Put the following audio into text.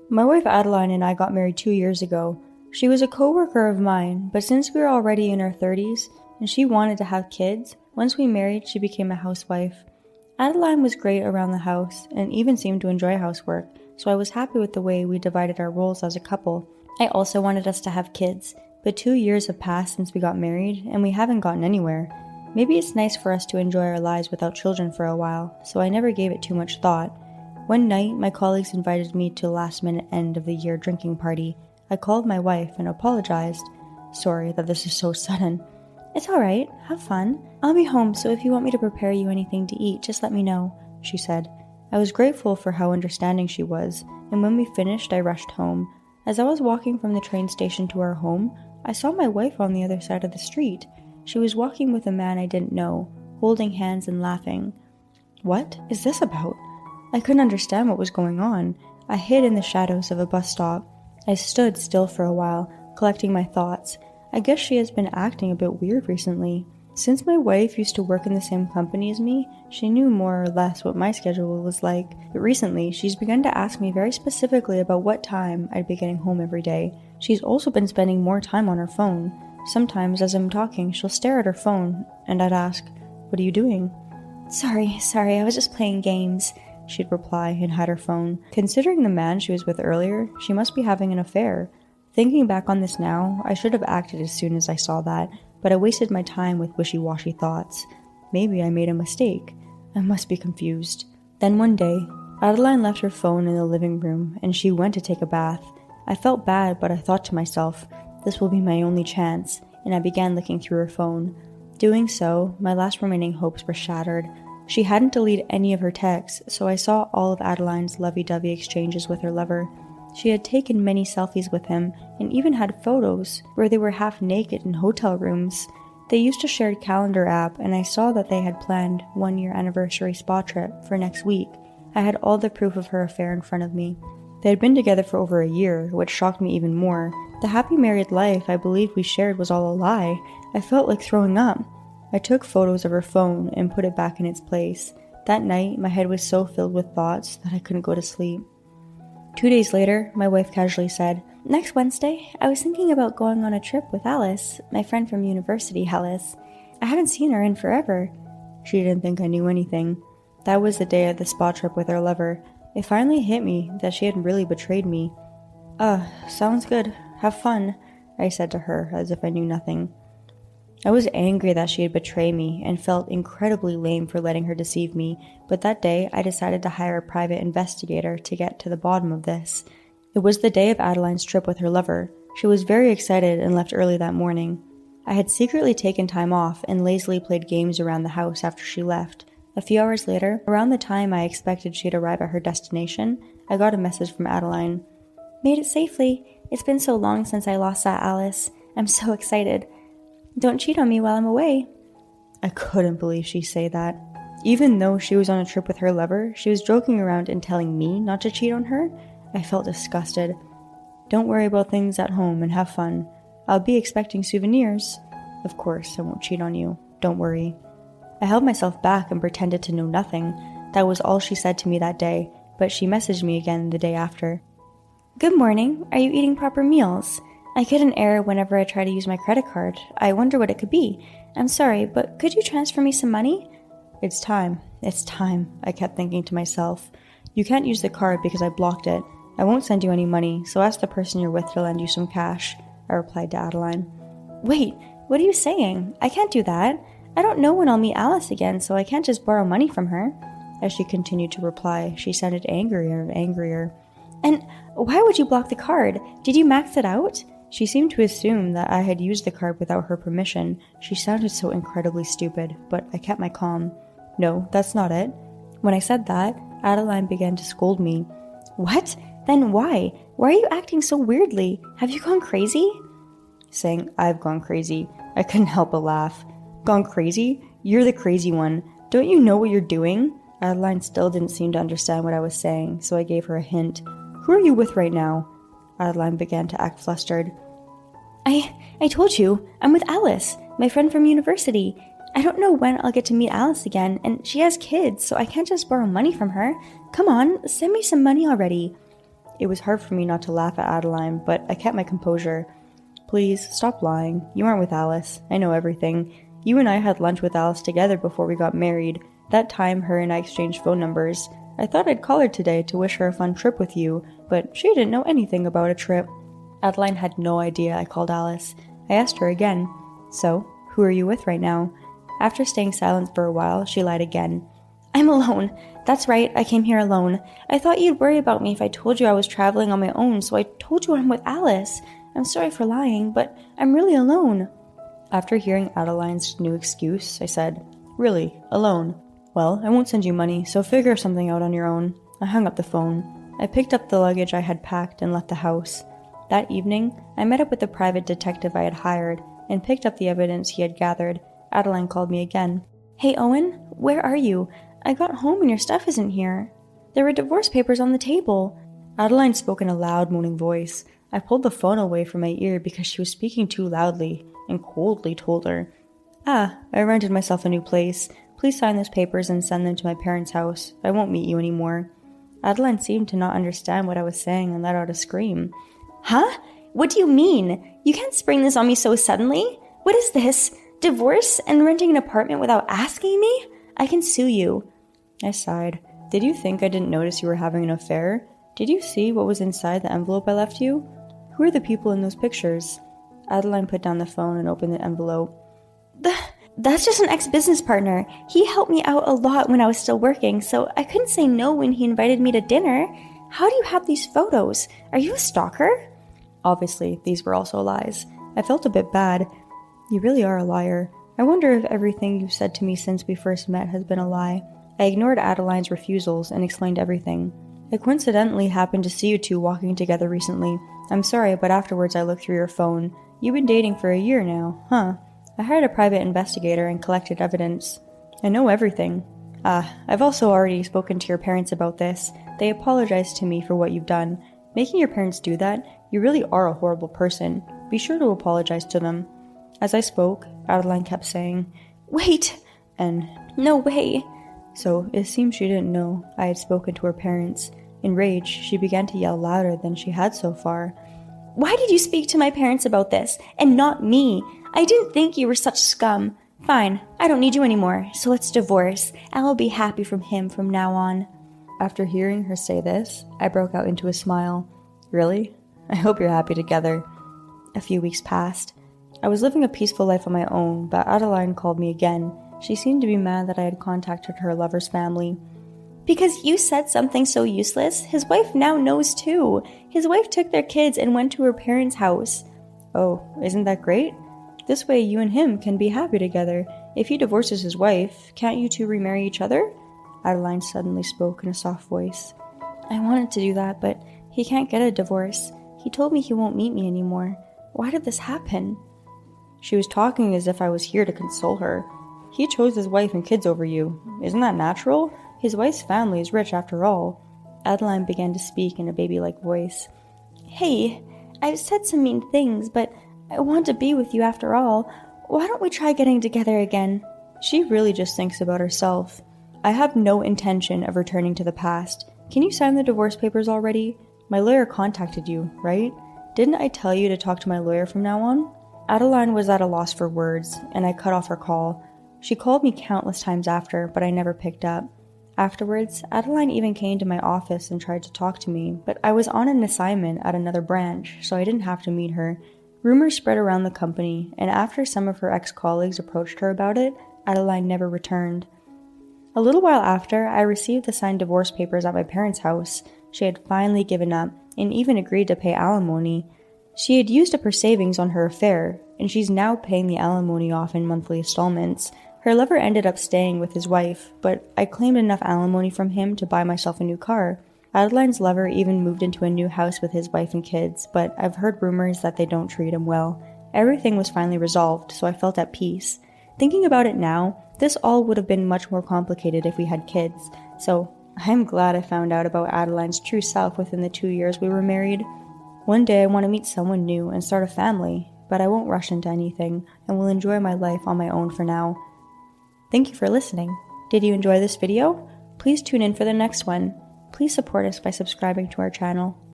My wife Adeline and I got married 2 years ago. She was a coworker of mine, but since we were already in our 30s and she wanted to have kids, once we married, she became a housewife. Adeline was great around the house and even seemed to enjoy housework, so I was happy with the way we divided our roles as a couple. I also wanted us to have kids, but 2 years have passed since we got married and we haven't gotten anywhere. Maybe it's nice for us to enjoy our lives without children for a while, so I never gave it too much thought. One night, my colleagues invited me to a last-minute end-of-the-year drinking party. I called my wife and apologized. Sorry that this is so sudden. It's alright, have fun. I'll be home, so if you want me to prepare you anything to eat, just let me know, she said. I was grateful for how understanding she was, and when we finished, I rushed home. As I was walking from the train station to our home, I saw my wife on the other side of the street. She was walking with a man I didn't know, holding hands and laughing. What is this about? I couldn't understand what was going on. I hid in the shadows of a bus stop. I stood still for a while, collecting my thoughts. I guess she has been acting a bit weird recently. Since my wife used to work in the same company as me, she knew more or less what my schedule was like. But recently, she's begun to ask me very specifically about what time I'd be getting home every day. She's also been spending more time on her phone. Sometimes, as I'm talking, she'll stare at her phone, and I'd ask, "What are you doing?" Sorry, I was just playing games," she'd reply and hide her phone. Considering the man she was with earlier, she must be having an affair. Thinking back on this now, I should have acted as soon as I saw that, but I wasted my time with wishy-washy thoughts. Maybe I made a mistake. I must be confused. Then one day, Adeline left her phone in the living room and she went to take a bath. I felt bad, but I thought to myself, this will be my only chance, and I began looking through her phone. Doing so, my last remaining hopes were shattered. She hadn't deleted any of her texts, so I saw all of Adeline's lovey-dovey exchanges with her lover. She had taken many selfies with him, and even had photos where they were half naked in hotel rooms. They used a shared calendar app, and I saw that they had planned 1-year anniversary spa trip for next week. I had all the proof of her affair in front of me. They had been together for over a year, which shocked me even more. The happy married life I believed we shared was all a lie. I felt like throwing up. I took photos of her phone and put it back in its place. That night, my head was so filled with thoughts that I couldn't go to sleep. 2 days later, my wife casually said, "Next Wednesday, I was thinking about going on a trip with Alice, my friend from university, Alice. I haven't seen her in forever." She didn't think I knew anything. That was the day of the spa trip with her lover. It finally hit me that she had really betrayed me. Sounds good. Have fun," I said to her as if I knew nothing. I was angry that she had betrayed me and felt incredibly lame for letting her deceive me, but that day I decided to hire a private investigator to get to the bottom of this. It was the day of Adeline's trip with her lover. She was very excited and left early that morning. I had secretly taken time off and lazily played games around the house after she left. A few hours later, around the time I expected she'd arrive at her destination, I got a message from Adeline. "Made it safely. It's been so long since I lost that Alice. I'm so excited. Don't cheat on me while I'm away." I couldn't believe she'd say that. Even though she was on a trip with her lover, she was joking around and telling me not to cheat on her. I felt disgusted. "Don't worry about things at home and have fun. I'll be expecting souvenirs." "Of course, I won't cheat on you. Don't worry." I held myself back and pretended to know nothing. That was all she said to me that day, but she messaged me again the day after. "Good morning. Are you eating proper meals? I get an error whenever I try to use my credit card. I wonder what it could be. I'm sorry, but could you transfer me some money?" It's time, I kept thinking to myself. "You can't use the card because I blocked it. I won't send you any money, so ask the person you're with to lend you some cash," I replied to Adeline. "Wait, what are you saying? I can't do that. I don't know when I'll meet Alice again, so I can't just borrow money from her." As she continued to reply, she sounded angrier and angrier. "And why would you block the card? Did you max it out?" She seemed to assume that I had used the card without her permission. She sounded so incredibly stupid, but I kept my calm. "No, that's not it." When I said that, Adeline began to scold me. "What? Then why? Why are you acting so weirdly? Have you gone crazy?" Saying I've gone crazy, I couldn't help but laugh. "Gone crazy? You're the crazy one. Don't you know what you're doing?" Adeline still didn't seem to understand what I was saying, so I gave her a hint. "Who are you with right now?" Adeline began to act flustered. I told you, I'm with Alice, my friend from university. I don't know when I'll get to meet Alice again, and she has kids, so I can't just borrow money from her. Come on, send me some money already." It was hard for me not to laugh at Adeline, but I kept my composure. Please, stop lying. You aren't with Alice. I know everything. You and I had lunch with Alice together before we got married. That time, her and I exchanged phone numbers. I thought I'd call her today to wish her a fun trip with you, but she didn't know anything about a trip. Adeline had no idea I called Alice. I asked her again. So, who are you with right now? After staying silent for a while, she lied again. I'm alone. That's right, I came here alone. I thought you'd worry about me if I told you I was traveling on my own, so I told you I'm with Alice. I'm sorry for lying, but I'm really alone. After hearing Adeline's new excuse, I said, Really? Alone? Well, I won't send you money, so figure something out on your own. I hung up the phone. I picked up the luggage I had packed and left the house. That evening, I met up with the private detective I had hired and picked up the evidence he had gathered. Adeline called me again. Hey, Owen, where are you? I got home and your stuff isn't here. There were divorce papers on the table. Adeline spoke in a loud, moaning voice. I pulled the phone away from my ear because she was speaking too loudly and coldly told her, I rented myself a new place. Please sign those papers and send them to my parents' house. I won't meet you anymore. Adeline seemed to not understand what I was saying and let out a scream. Huh? What do you mean? You can't spring this on me so suddenly. What is this? Divorce and renting an apartment without asking me? I can sue you. I sighed. Did you think I didn't notice you were having an affair? Did you see what was inside the envelope I left you? Who are the people in those pictures? Adeline put down the phone and opened the envelope. That's just an ex-business partner. He helped me out a lot when I was still working, so I couldn't say no when he invited me to dinner. How do you have these photos? Are you a stalker? Obviously, these were also lies. I felt a bit bad. You really are a liar. I wonder if everything you've said to me since we first met has been a lie. I ignored Adeline's refusals and explained everything. I coincidentally happened to see you two walking together recently. I'm sorry, but afterwards I looked through your phone. You've been dating for a year now, huh? I hired a private investigator and collected evidence. I know everything. I've also already spoken to your parents about this. They apologized to me for what you've done. Making your parents do that, you really are a horrible person. Be sure to apologize to them. As I spoke, Adeline kept saying, Wait! And, No way! So it seems she didn't know I had spoken to her parents. Enraged, she began to yell louder than she had so far. Why did you speak to my parents about this, and not me? I didn't think you were such scum. Fine, I don't need you anymore, so let's divorce. I'll be happy from him from now on. After hearing her say this, I broke out into a smile. Really? I hope you're happy together. A few weeks passed. I was living a peaceful life on my own, but Adeline called me again. She seemed to be mad that I had contacted her lover's family. Because you said something so useless, his wife now knows too. His wife took their kids and went to her parents' house. Oh, isn't that great? This way you and him can be happy together. If he divorces his wife, can't you two remarry each other? Adeline suddenly spoke in a soft voice. I wanted to do that, but he can't get a divorce. He told me he won't meet me anymore. Why did this happen? She was talking as if I was here to console her. He chose his wife and kids over you. Isn't that natural? His wife's family is rich after all. Adeline began to speak in a baby-like voice. Hey, I've said some mean things, but I want to be with you after all. Why don't we try getting together again? She really just thinks about herself. I have no intention of returning to the past. Can you sign the divorce papers already? My lawyer contacted you, right? Didn't I tell you to talk to my lawyer from now on? Adeline was at a loss for words, and I cut off her call. She called me countless times after, but I never picked up. Afterwards, Adeline even came to my office and tried to talk to me, but I was on an assignment at another branch, so I didn't have to meet her. Rumors spread around the company, and after some of her ex-colleagues approached her about it, Adeline never returned. A little while after, I received the signed divorce papers at my parents' house. She had finally given up, and even agreed to pay alimony. She had used up her savings on her affair, and she's now paying the alimony off in monthly installments. Her lover ended up staying with his wife, but I claimed enough alimony from him to buy myself a new car. Adeline's lover even moved into a new house with his wife and kids, but I've heard rumors that they don't treat him well. Everything was finally resolved, so I felt at peace. Thinking about it now, this all would have been much more complicated if we had kids, so I'm glad I found out about Adeline's true self within the 2 years we were married. One day I want to meet someone new and start a family, but I won't rush into anything and will enjoy my life on my own for now. Thank you for listening. Did you enjoy this video? Please tune in for the next one. Please support us by subscribing to our channel.